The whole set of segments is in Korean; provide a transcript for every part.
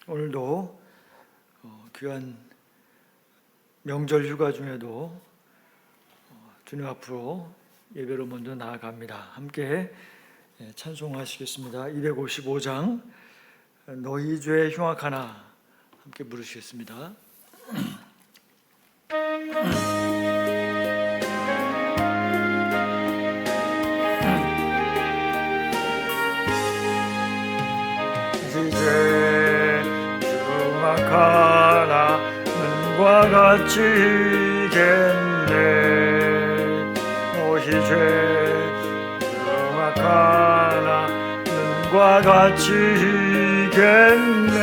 오늘도 귀한 명절 휴가 중에도 주님 앞으로 예배로 먼저 나아갑니다. 함께 찬송하시겠습니다. 255장 너희 죄 흉악하나 함께 부르시겠습니다. 이제 흉악하나 눈과 같이 겠네 너희 죄 흉악하나 눈과 같이 겠네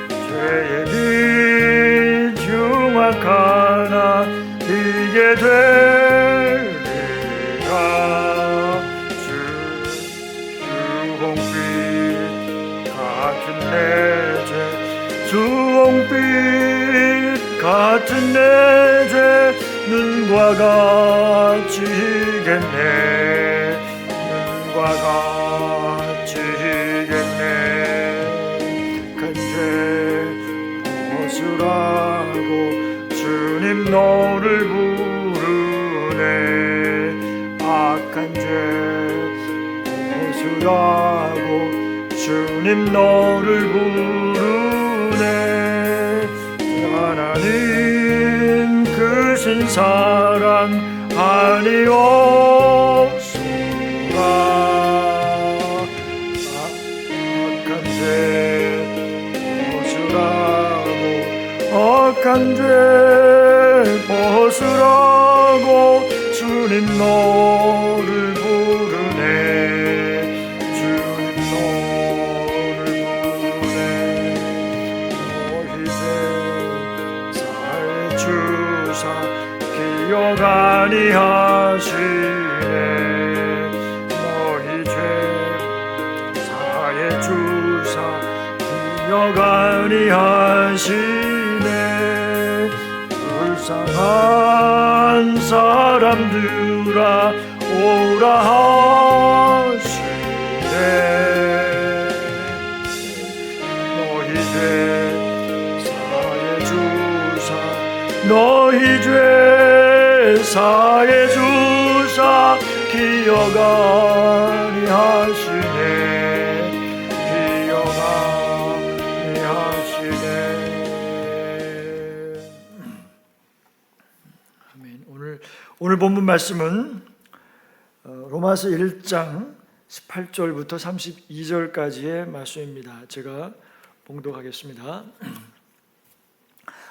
죄의 빛 흉악하나 이게 되리라 주홍빛 같은 내 죄 주홍빛 같은 내 죄 눈과 같이 겠네 눈과 같이 겠네 그 죄 벗으라고 주님 너를 부르네 악한 죄 벗으라고 주님 너를 부르네 하나님 크신 사랑 아니옵소라 악한 죄 벗으라고 악한 죄 벗으라고 주님 너를 부르네 주님 너를 부르네 너희 죄 사해 주사 기억 아니하시네 너희 죄 사해 주사 기억 아니하시네 불쌍한 사람들아 오라 하시네 너희 죄 사해 주사 너희 죄 사해 주사 기억 아니하시네 기억 아니하시네 아멘. 오늘 본문 말씀은 로마서 1장 18절부터 32절까지의 말씀입니다. 제가 봉독하겠습니다.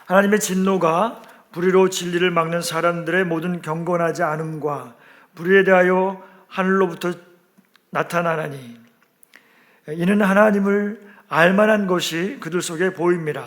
하나님의 진노가 불의로 진리를 막는 사람들의 모든 경건하지 않음과 불의에 대하여 하늘로부터 나타나나니 이는 하나님을 알만한 것이 그들 속에 보입니다.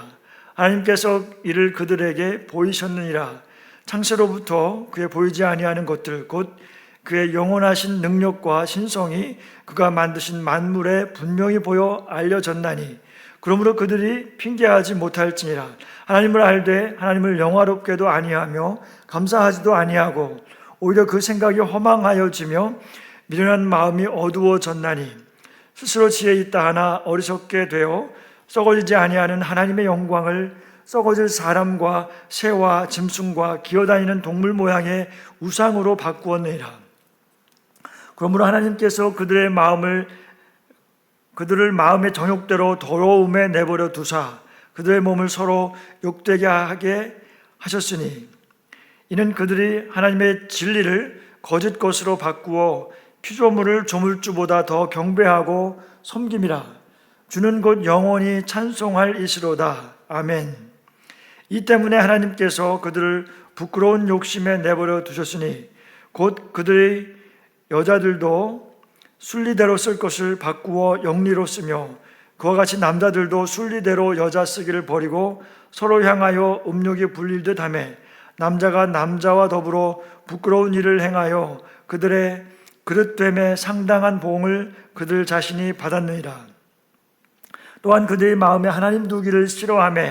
하나님께서 이를 그들에게 보이셨느니라. 창세로부터 그의 보이지 아니하는 것들 곧 그의 영원하신 능력과 신성이 그가 만드신 만물에 분명히 보여 알려졌나니 그러므로 그들이 핑계하지 못할지니라. 하나님을 알되 하나님을 영화롭게도 아니하며 감사하지도 아니하고 오히려 그 생각이 허망하여지며 미련한 마음이 어두워졌나니 스스로 지혜 있다 하나 어리석게 되어 썩어지지 아니하는 하나님의 영광을 썩어질 사람과 새와 짐승과 기어다니는 동물 모양의 우상으로 바꾸었느니라. 그러므로 하나님께서 그들을 마음의 정욕대로 더러움에 내버려 두사 그들의 몸을 서로 욕되게 하게 하셨으니 이는 그들이 하나님의 진리를 거짓 것으로 바꾸어 피조물을 조물주보다 더 경배하고 섬김이라. 주는 곧 영원히 찬송할 이시로다. 아멘. 이 때문에 하나님께서 그들을 부끄러운 욕심에 내버려 두셨으니 곧 그들의 여자들도 순리대로 쓸 것을 바꾸어 영리로 쓰며 그와 같이 남자들도 순리대로 여자 쓰기를 버리고 서로 향하여 음욕이 불릴 듯 하며 남자가 남자와 더불어 부끄러운 일을 행하여 그들의 그릇됨에 상당한 보응을 그들 자신이 받았느니라. 또한 그들의 마음에 하나님 두기를 싫어하며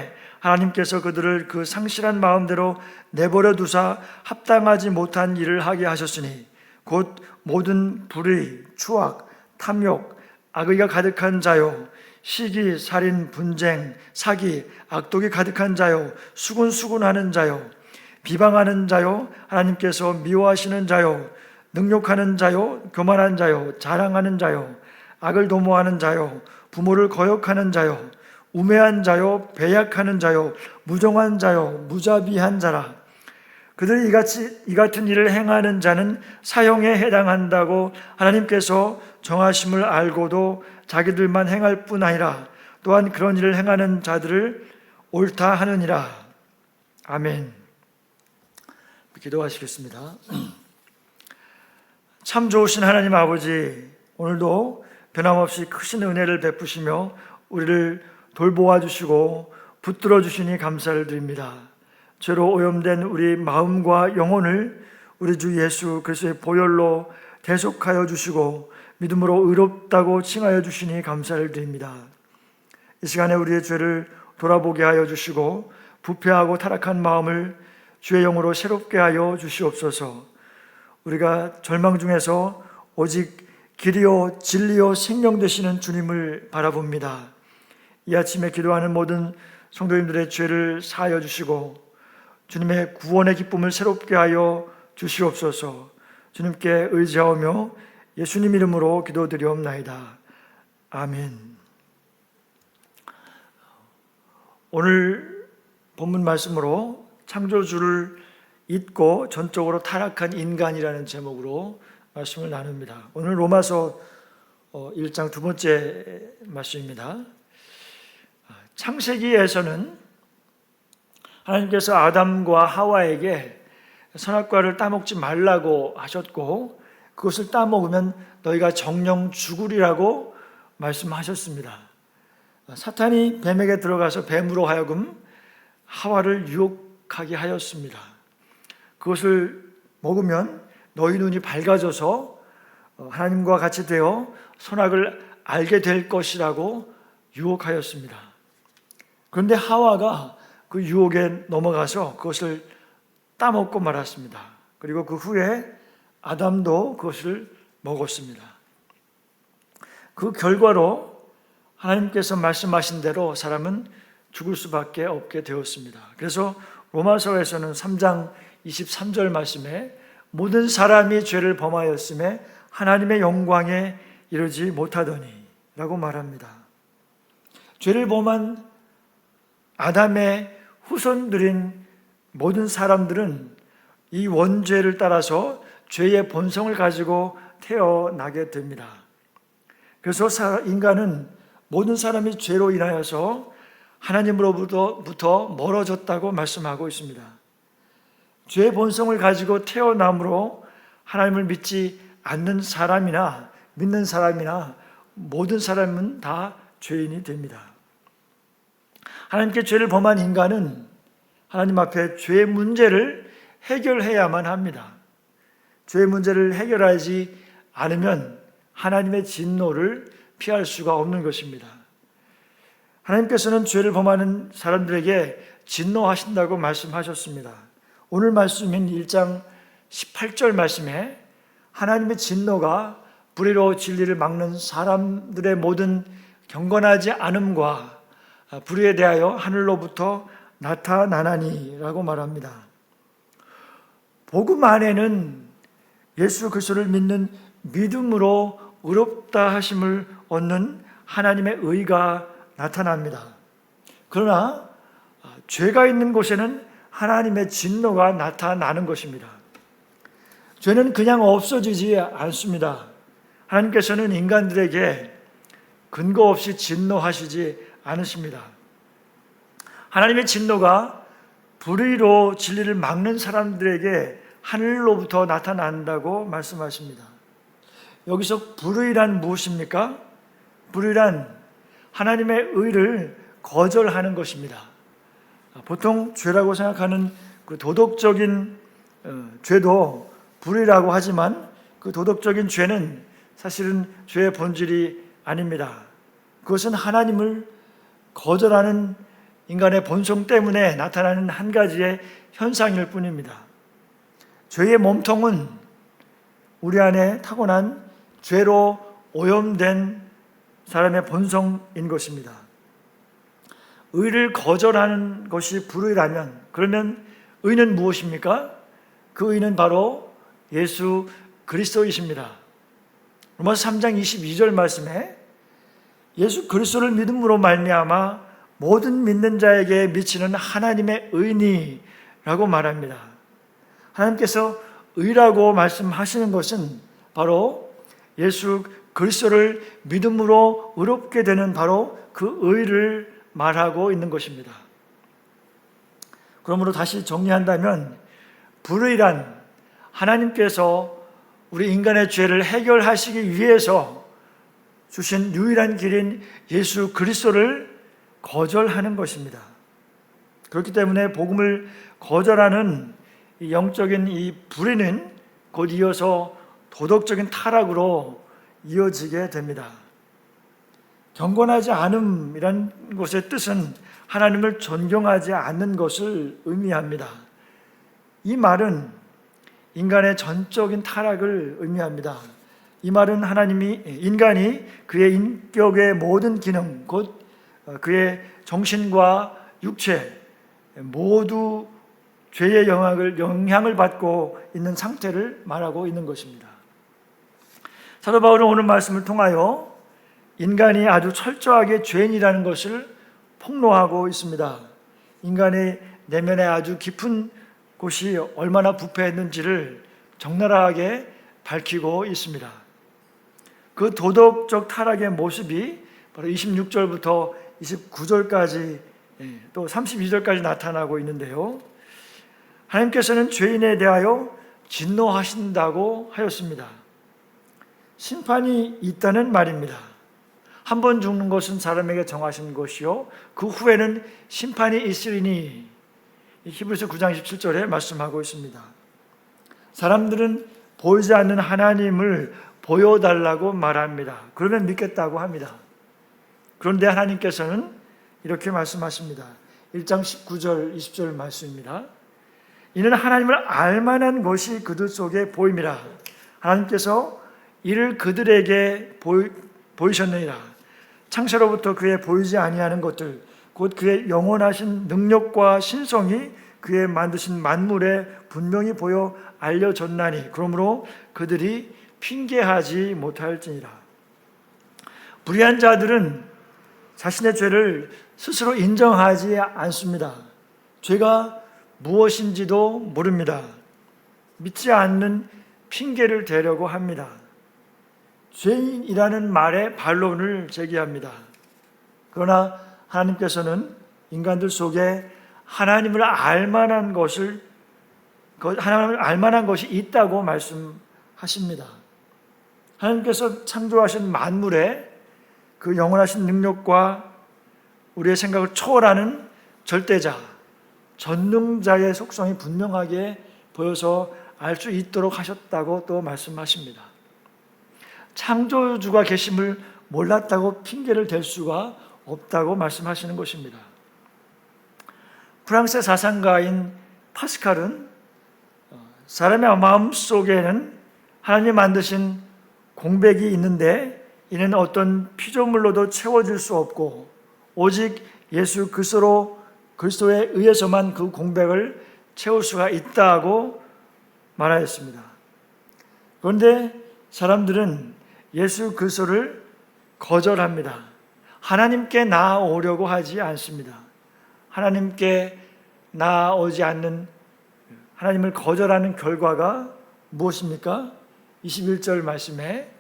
하나님께서 그들을 그 상실한 마음대로 내버려 두사 합당하지 못한 일을 하게 하셨으니 곧 모든 불의, 추악, 탐욕, 악의가 가득한 자요 시기, 살인, 분쟁, 사기, 악독이 가득한 자요, 수군수군하는 자요, 비방하는 자요, 하나님께서 미워하시는 자요, 능욕하는 자요, 교만한 자요, 자랑하는 자요, 악을 도모하는 자요, 부모를 거역하는 자요, 우매한 자요, 배약하는 자요, 무정한 자요, 무자비한 자라. 그들이 이 같은 일을 행하는 자는 사형에 해당한다고 하나님께서 정하심을 알고도 자기들만 행할 뿐 아니라 또한 그런 일을 행하는 자들을 옳다 하느니라. 아멘. 기도하시겠습니다. 참 좋으신 하나님 아버지, 오늘도 변함없이 크신 은혜를 베푸시며 우리를 돌보아 주시고 붙들어 주시니 감사를 드립니다. 죄로 오염된 우리 마음과 영혼을 우리 주 예수 그리스도의 보혈로 대속하여 주시고 믿음으로 의롭다고 칭하여 주시니 감사를 드립니다. 이 시간에 우리의 죄를 돌아보게 하여 주시고 부패하고 타락한 마음을 주의 영으로 새롭게 하여 주시옵소서. 우리가 절망 중에서 오직 길이요 진리요 생명 되시는 주님을 바라봅니다. 이 아침에 기도하는 모든 성도님들의 죄를 사하여 주시고 주님의 구원의 기쁨을 새롭게 하여 주시옵소서. 주님께 의지하오며 예수님 이름으로 기도드리옵나이다. 아멘. 오늘 본문 말씀으로 창조주를 잊고 전적으로 타락한 인간이라는 제목으로 말씀을 나눕니다. 오늘 로마서 1장 두 번째 말씀입니다. 창세기에서는 하나님께서 아담과 하와에게 선악과를 따먹지 말라고 하셨고 그것을 따먹으면 너희가 정령 죽으리라고 말씀하셨습니다. 사탄이 뱀에게 들어가서 뱀으로 하여금 하와를 유혹하게 하였습니다. 그것을 먹으면 너희 눈이 밝아져서 하나님과 같이 되어 선악을 알게 될 것이라고 유혹하였습니다. 그런데 하와가 그 유혹에 넘어가서 그것을 따먹고 말았습니다. 그리고 그 후에 아담도 그것을 먹었습니다. 그 결과로 하나님께서 말씀하신 대로 사람은 죽을 수밖에 없게 되었습니다. 그래서 로마서에서는 3장 23절 말씀에 모든 사람이 죄를 범하였음에 하나님의 영광에 이르지 못하더니 라고 말합니다. 죄를 범한 아담의 후손들인 모든 사람들은 이 원죄를 따라서 죄의 본성을 가지고 태어나게 됩니다. 그래서 인간은 모든 사람이 죄로 인하여서 하나님으로부터 멀어졌다고 말씀하고 있습니다. 죄의 본성을 가지고 태어남으로 하나님을 믿지 않는 사람이나 믿는 사람이나 모든 사람은 다 죄인이 됩니다. 하나님께 죄를 범한 인간은 하나님 앞에 죄의 문제를 해결해야만 합니다. 죄의 문제를 해결하지 않으면 하나님의 진노를 피할 수가 없는 것입니다. 하나님께서는 죄를 범하는 사람들에게 진노하신다고 말씀하셨습니다. 오늘 말씀인 1장 18절 말씀에 하나님의 진노가 불의로 진리를 막는 사람들의 모든 경건하지 않음과 불의에 대하여 하늘로부터 나타나나니라고 말합니다. 복음 안에는 예수 그리스도를 믿는 믿음으로 의롭다 하심을 얻는 하나님의 의가 나타납니다. 그러나 죄가 있는 곳에는 하나님의 진노가 나타나는 것입니다. 죄는 그냥 없어지지 않습니다. 하나님께서는 인간들에게 근거 없이 진노하시지 않으십니다. 하나님의 진노가 불의로 진리를 막는 사람들에게 하늘로부터 나타난다고 말씀하십니다. 여기서 불의란 무엇입니까? 불의란 하나님의 의를 거절하는 것입니다. 보통 죄라고 생각하는 그 도덕적인 죄도 불의라고 하지만 그 도덕적인 죄는 사실은 죄의 본질이 아닙니다. 그것은 하나님을 거절하는 인간의 본성 때문에 나타나는 한 가지의 현상일 뿐입니다. 죄의 몸통은 우리 안에 타고난 죄로 오염된 사람의 본성인 것입니다. 의를 거절하는 것이 불의라면 그러면 의는 무엇입니까? 그 의는 바로 예수 그리스도이십니다. 로마서 3장 22절 말씀에 예수 그리스도를 믿음으로 말미암아 모든 믿는 자에게 미치는 하나님의 의니라고 말합니다. 하나님께서 의라고 말씀하시는 것은 바로 예수 그리스도를 믿음으로 의롭게 되는 바로 그 의를 말하고 있는 것입니다. 그러므로 다시 정리한다면 불의란 하나님께서 우리 인간의 죄를 해결하시기 위해서 주신 유일한 길인 예수 그리스도를 거절하는 것입니다. 그렇기 때문에 복음을 거절하는 이 영적인 이 불의는 곧 이어서 도덕적인 타락으로 이어지게 됩니다. 경건하지 않음이란 것의 뜻은 하나님을 존경하지 않는 것을 의미합니다. 이 말은 인간의 전적인 타락을 의미합니다. 이 말은 인간이 그의 인격의 모든 기능, 곧 그의 정신과 육체 모두 죄의 영향을 받고 있는 상태를 말하고 있는 것입니다. 사도 바울은 오늘 말씀을 통하여 인간이 아주 철저하게 죄인이라는 것을 폭로하고 있습니다. 인간의 내면에 아주 깊은 곳이 얼마나 부패했는지를 적나라하게 밝히고 있습니다. 그 도덕적 타락의 모습이 바로 26절부터 29절까지 또 32절까지 나타나고 있는데요. 하나님께서는 죄인에 대하여 진노하신다고 하였습니다. 심판이 있다는 말입니다. 한 번 죽는 것은 사람에게 정하신 것이요 그 후에는 심판이 있으리니 히브리서 9장 17절에 말씀하고 있습니다. 사람들은 보이지 않는 하나님을 보여달라고 말합니다. 그러면 믿겠다고 합니다. 그런데 하나님께서는 이렇게 말씀하십니다. 1장 19절 20절 말씀입니다. 이는 하나님을 알만한 것이 그들 속에 보임이라. 하나님께서 이를 그들에게 보이셨느니라. 창세로부터 그의 보이지 아니하는 것들 곧 그의 영원하신 능력과 신성이 그의 만드신 만물에 분명히 보여 알려졌나니 그러므로 그들이 핑계하지 못할지니라. 불의한 자들은 자신의 죄를 스스로 인정하지 않습니다. 죄가 무엇인지도 모릅니다. 믿지 않는 핑계를 대려고 합니다. 죄인이라는 말에 반론을 제기합니다. 그러나 하나님께서는 인간들 속에 하나님을 알만한 것이 있다고 말씀하십니다. 하나님께서 창조하신 만물에 그 영원하신 능력과 우리의 생각을 초월하는 절대자, 전능자의 속성이 분명하게 보여서 알 수 있도록 하셨다고 또 말씀하십니다. 창조주가 계심을 몰랐다고 핑계를 댈 수가 없다고 말씀하시는 것입니다. 프랑스의 사상가인 파스칼은 사람의 마음속에는 하나님이 만드신 공백이 있는데 이는 어떤 피조물로도 채워질 수 없고 오직 예수 그리스도에 의해서만 그 공백을 채울 수가 있다고 말하였습니다. 그런데 사람들은 예수 그리스도를 거절합니다. 하나님께 나아오려고 하지 않습니다. 하나님께 나아오지 않는 하나님을 거절하는 결과가 무엇입니까? 21절 말씀에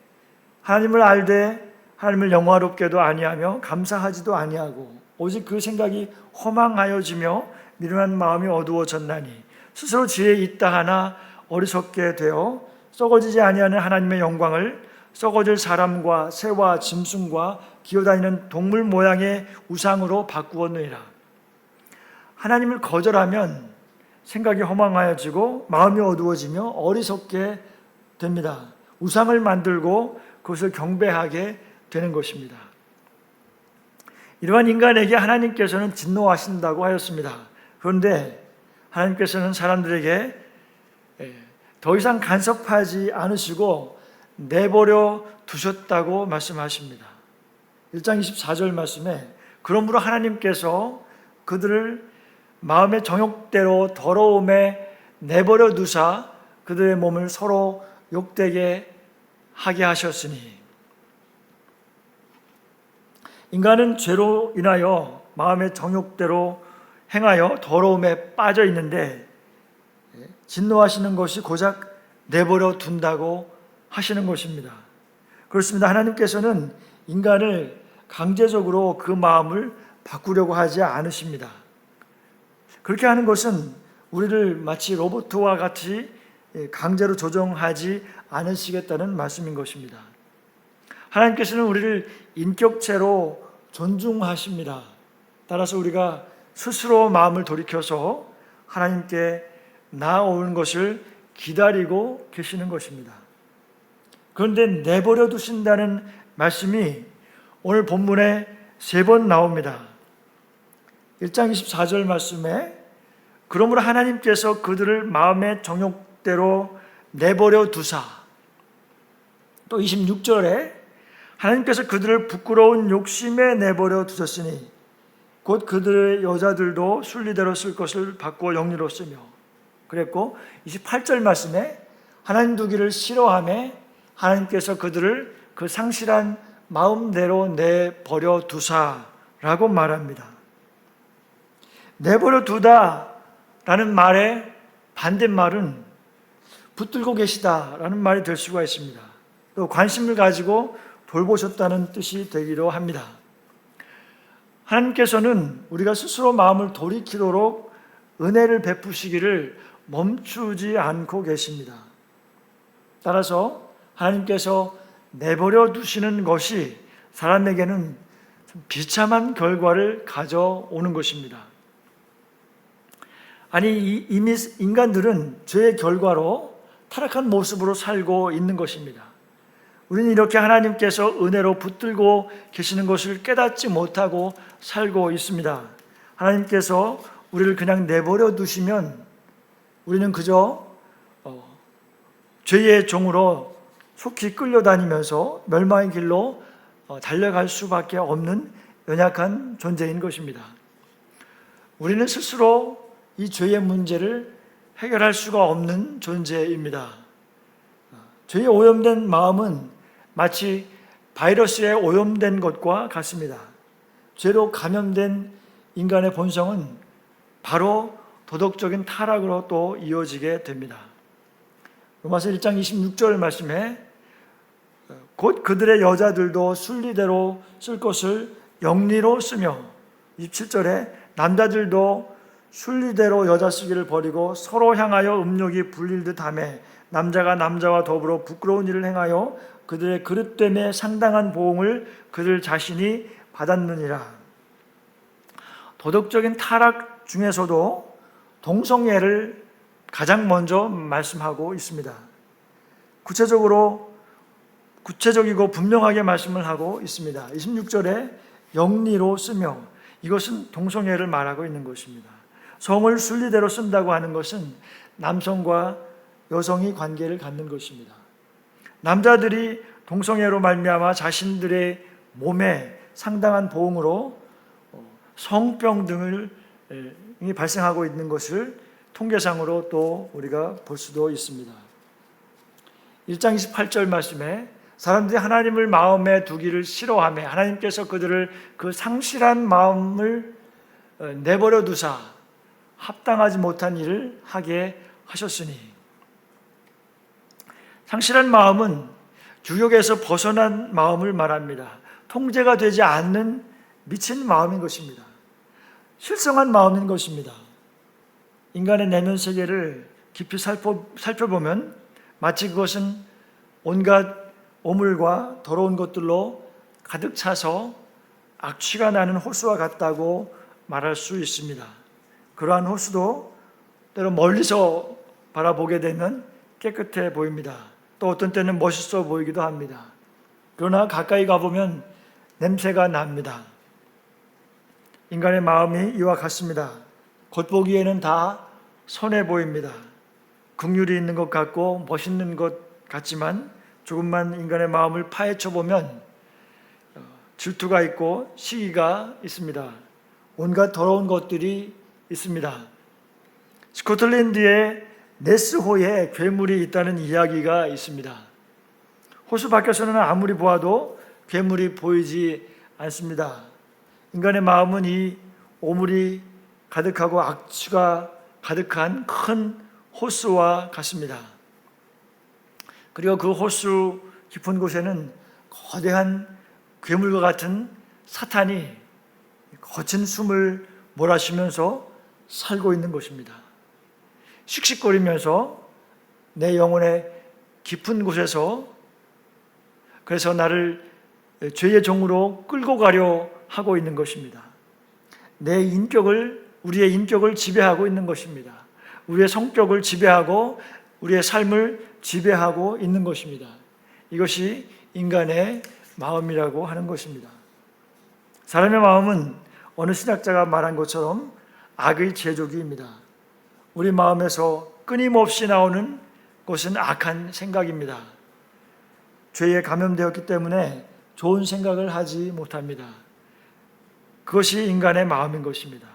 하나님을 알되 하나님을 영화롭게도 아니하며 감사하지도 아니하고 오직 그 생각이 허망하여지며 미련한 마음이 어두워졌나니 스스로 지혜 있다 하나 어리석게 되어 썩어지지 아니하는 하나님의 영광을 썩어질 사람과 새와 짐승과 기어다니는 동물 모양의 우상으로 바꾸었느니라. 하나님을 거절하면 생각이 허망하여지고 마음이 어두워지며 어리석게 됩니다. 우상을 만들고 그것을 경배하게 되는 것입니다. 이러한 인간에게 하나님께서는 진노하신다고 하였습니다. 그런데 하나님께서는 사람들에게 더 이상 간섭하지 않으시고 내버려 두셨다고 말씀하십니다. 1장 24절 말씀에 그러므로 하나님께서 그들을 마음의 정욕대로 더러움에 내버려 두사 그들의 몸을 서로 욕되게 하게 하셨으니, 인간은 죄로 인하여 마음의 정욕대로 행하여 더러움에 빠져 있는데 진노하시는 것이 고작 내버려 둔다고 하시는 것입니다. 그렇습니다. 하나님께서는 인간을 강제적으로 그 마음을 바꾸려고 하지 않으십니다. 그렇게 하는 것은 우리를 마치 로봇과 같이 강제로 조정하지 않으시겠다는 말씀인 것입니다. 하나님께서는 우리를 인격체로 존중하십니다. 따라서 우리가 스스로 마음을 돌이켜서 하나님께 나아오는 것을 기다리고 계시는 것입니다. 그런데 내버려 두신다는 말씀이 오늘 본문에 3번 나옵니다. 1장 24절 말씀에 그러므로 하나님께서 그들을 마음의 정욕대로 내버려 두사, 또 26절에 하나님께서 그들을 부끄러운 욕심에 내버려 두셨으니 곧 그들의 여자들도 순리대로 쓸 것을 바꾸어 영리로 쓰며, 그랬고 28절 말씀에 하나님 두기를 싫어하며 하나님께서 그들을 그 상실한 마음대로 내버려 두사라고 말합니다. 내버려 두다라는 말의 반대말은 붙들고 계시다라는 말이 될 수가 있습니다. 또 관심을 가지고 돌보셨다는 뜻이 되기도 합니다. 하나님께서는 우리가 스스로 마음을 돌이키도록 은혜를 베푸시기를 멈추지 않고 계십니다. 따라서 하나님께서 내버려 두시는 것이 사람에게는 비참한 결과를 가져오는 것입니다. 아니, 이미 인간들은 죄의 결과로 타락한 모습으로 살고 있는 것입니다. 우리는 이렇게 하나님께서 은혜로 붙들고 계시는 것을 깨닫지 못하고 살고 있습니다. 하나님께서 우리를 그냥 내버려 두시면 우리는 그저 죄의 종으로 속히 끌려다니면서 멸망의 길로 달려갈 수밖에 없는 연약한 존재인 것입니다. 우리는 스스로 이 죄의 문제를 해결할 수가 없는 존재입니다. 죄에 오염된 마음은 마치 바이러스에 오염된 것과 같습니다. 죄로 감염된 인간의 본성은 바로 도덕적인 타락으로 또 이어지게 됩니다. 로마서 1장 26절 말씀에 곧 그들의 여자들도 순리대로 쓸 것을 영리로 쓰며, 27절에 남자들도 순리대로 여자 쓰기를 버리고 서로 향하여 음욕이 불릴 듯하며 남자가 남자와 더불어 부끄러운 일을 행하여 그들의 그릇됨에 상당한 보응을 그들 자신이 받았느니라. 도덕적인 타락 중에서도 동성애를 가장 먼저 말씀하고 있습니다. 구체적이고 분명하게 말씀을 하고 있습니다. 26절에 영리로 쓰며, 이것은 동성애를 말하고 있는 것입니다. 성을 순리대로 쓴다고 하는 것은 남성과 여성이 관계를 갖는 것입니다. 남자들이 동성애로 말미암아 자신들의 몸에 상당한 보응으로 성병 등을 발생하고 있는 것을 통계상으로 또 우리가 볼 수도 있습니다. 1장 28절 말씀에 사람들이 하나님을 마음에 두기를 싫어하며 하나님께서 그들을 그 상실한 마음을 내버려 두사 합당하지 못한 일을 하게 하셨으니, 상실한 마음은 주욕에서 벗어난 마음을 말합니다. 통제가 되지 않는 미친 마음인 것입니다. 실성한 마음인 것입니다. 인간의 내면 세계를 깊이 살펴보면 마치 그것은 온갖 오물과 더러운 것들로 가득 차서 악취가 나는 호수와 같다고 말할 수 있습니다. 그러한 호수도 때로 멀리서 바라보게 되면 깨끗해 보입니다. 또 어떤 때는 멋있어 보이기도 합니다. 그러나 가까이 가보면 냄새가 납니다. 인간의 마음이 이와 같습니다. 겉보기에는 다 선해 보입니다. 긍휼이 있는 것 같고 멋있는 것 같지만 조금만 인간의 마음을 파헤쳐 보면 질투가 있고 시기가 있습니다. 온갖 더러운 것들이 있습니다. 스코틀랜드의 네스호에 괴물이 있다는 이야기가 있습니다. 호수 밖에서는 아무리 보아도 괴물이 보이지 않습니다. 인간의 마음은 이 오물이 가득하고 악취가 가득한 큰 호수와 같습니다. 그리고 그 호수 깊은 곳에는 거대한 괴물과 같은 사탄이 거친 숨을 몰아쉬면서 살고 있는 것입니다. 씩씩거리면서 내 영혼의 깊은 곳에서 그래서 나를 죄의 종으로 끌고 가려 하고 있는 것입니다. 우리의 인격을 지배하고 있는 것입니다. 우리의 성격을 지배하고 우리의 삶을 지배하고 있는 것입니다. 이것이 인간의 마음이라고 하는 것입니다. 사람의 마음은 어느 신학자가 말한 것처럼 악의 제조기입니다. 우리 마음에서 끊임없이 나오는 것은 악한 생각입니다. 죄에 감염되었기 때문에 좋은 생각을 하지 못합니다. 그것이 인간의 마음인 것입니다.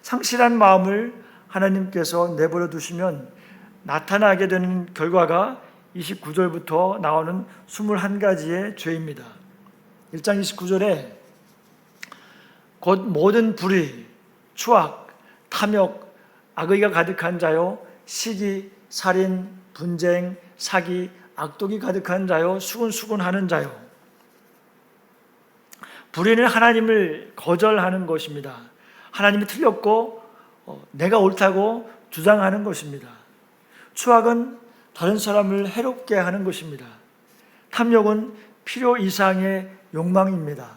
상실한 마음을 하나님께서 내버려 두시면 나타나게 되는 결과가 29절부터 나오는 21가지의 죄입니다. 1장 29절에 곧 모든 불의, 추악, 탐욕, 악의가 가득한 자요, 시기, 살인, 분쟁, 사기, 악독이 가득한 자요, 수군수군하는 자요. 불의는 하나님을 거절하는 것입니다. 하나님이 틀렸고 내가 옳다고 주장하는 것입니다. 추악은 다른 사람을 해롭게 하는 것입니다. 탐욕은 필요 이상의 욕망입니다.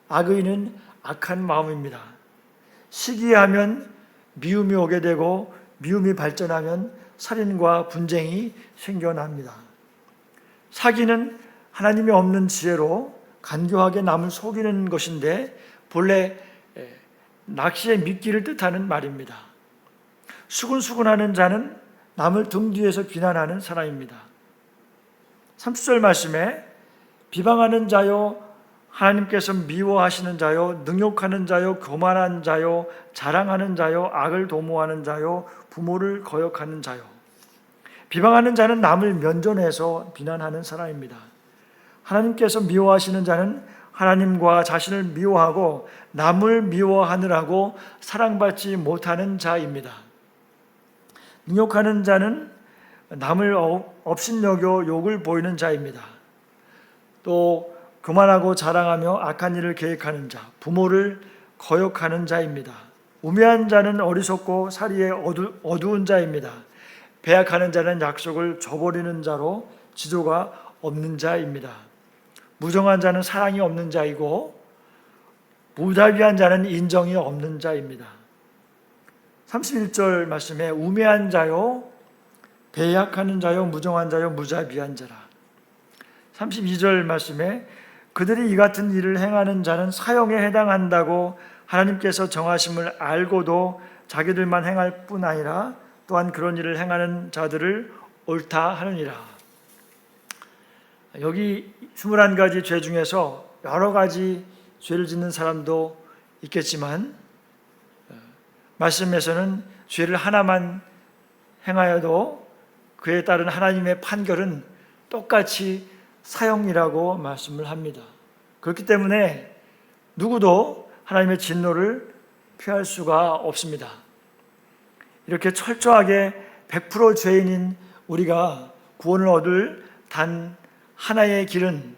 악의는 악한 마음입니다. 시기하면 미움이 오게 되고 미움이 발전하면 살인과 분쟁이 생겨납니다. 사기는 하나님이 없는 지혜로 간교하게 남을 속이는 것인데 본래 낚시의 미끼를 뜻하는 말입니다. 수군수군하는 자는 남을 등 뒤에서 비난하는 사람입니다. 30절 말씀에 비방하는 자요, 하나님께서 미워하시는 자요, 능욕하는 자요, 교만한 자요, 자랑하는 자요, 악을 도모하는 자요, 부모를 거역하는 자요. 비방하는 자는 남을 면전해서 비난하는 사람입니다. 하나님께서 미워하시는 자는 하나님과 자신을 미워하고 남을 미워하느라고 사랑받지 못하는 자입니다. 능욕하는 자는 남을 업신여겨 욕을 보이는 자입니다. 또 교만하고 자랑하며 악한 일을 계획하는 자, 부모를 거역하는 자입니다. 우매한 자는 어리석고 사리에 어두운 자입니다. 배약하는 자는 약속을 저버리는 자로 지도가 없는 자입니다. 무정한 자는 사랑이 없는 자이고 무자비한 자는 인정이 없는 자입니다. 31절 말씀에 우매한 자요, 배약하는 자요, 무정한 자요, 무자비한 자라. 32절 말씀에 그들이 이 같은 일을 행하는 자는 사형에 해당한다고 하나님께서 정하심을 알고도 자기들만 행할 뿐 아니라 또한 그런 일을 행하는 자들을 옳다 하느니라. 여기 21가지 죄 중에서 여러 가지 죄를 짓는 사람도 있겠지만 말씀에서는 죄를 하나만 행하여도 그에 따른 하나님의 판결은 똑같이 사형이라고 말씀을 합니다. 그렇기 때문에 누구도 하나님의 진노를 피할 수가 없습니다. 이렇게 철저하게 100% 죄인인 우리가 구원을 얻을 단 하나의 길은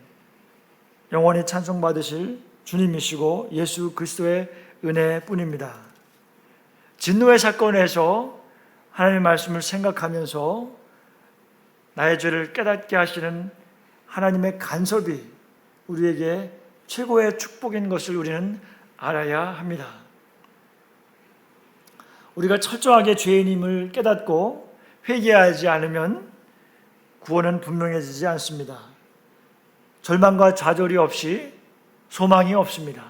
영원히 찬송받으실 주님이시고 예수 그리스도의 은혜뿐입니다. 진노의 사건에서 하나님의 말씀을 생각하면서 나의 죄를 깨닫게 하시는 하나님의 간섭이 우리에게 최고의 축복인 것을 우리는 알아야 합니다. 우리가 철저하게 죄인임을 깨닫고 회개하지 않으면 구원은 분명해지지 않습니다. 절망과 좌절이 없이 소망이 없습니다.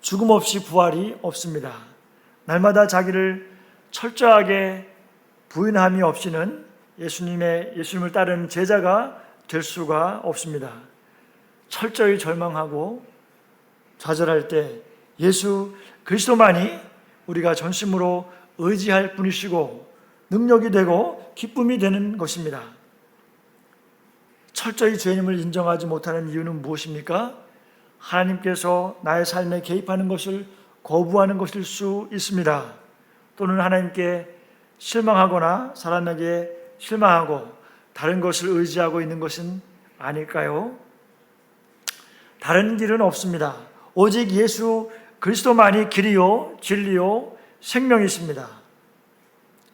죽음 없이 부활이 없습니다. 날마다 자기를 철저하게 부인함이 없이는 예수님을 따르는 제자가 될 수가 없습니다. 철저히 절망하고 좌절할 때 예수 그리스도만이 우리가 전심으로 의지할 분이시고 능력이 되고 기쁨이 되는 것입니다. 철저히 죄인임을 인정하지 못하는 이유는 무엇입니까? 하나님께서 나의 삶에 개입하는 것을 거부하는 것일 수 있습니다. 또는 하나님께 실망하거나 사람에게 실망하고 다른 것을 의지하고 있는 것은 아닐까요? 다른 길은 없습니다. 오직 예수 그리스도만이 길이요 진리요 생명이십니다.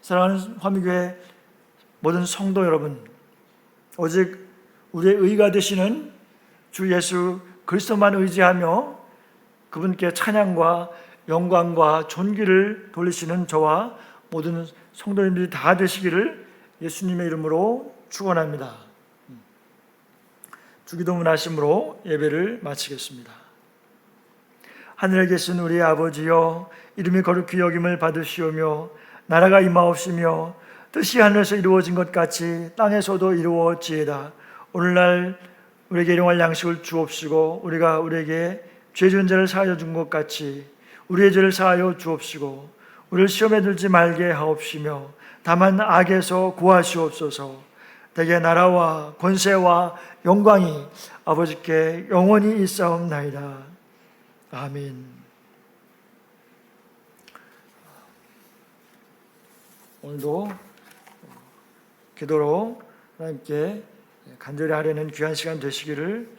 사랑하는 화미교회 모든 성도 여러분, 오직 우리의 의가 되시는 주 예수 그리스도만 의지하며 그분께 찬양과 영광과 존귀를 돌리시는 저와 모든 성도님들이 다 되시기를 예수님의 이름으로 축원합니다. 주기도문 하심으로 예배를 마치겠습니다. 하늘에 계신 우리 아버지여, 이름이 거룩히 여김을 받으시오며 나라가 임하옵시며 뜻이 하늘에서 이루어진 것 같이 땅에서도 이루어지이다. 오늘날 우리에게 일용할 양식을 주옵시고 우리가 우리에게 죄 지은 자를 사하여 준 것 같이 우리의 죄를 사하여 주옵시고 우리를 시험에 들지 말게 하옵시며 다만 악에서 구하시옵소서. 대개 나라와 권세와 영광이 아버지께 영원히 있사옵나이다. 아멘. 오늘도 기도로 하나님께 간절히 하려는 귀한 시간 되시기를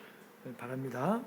바랍니다.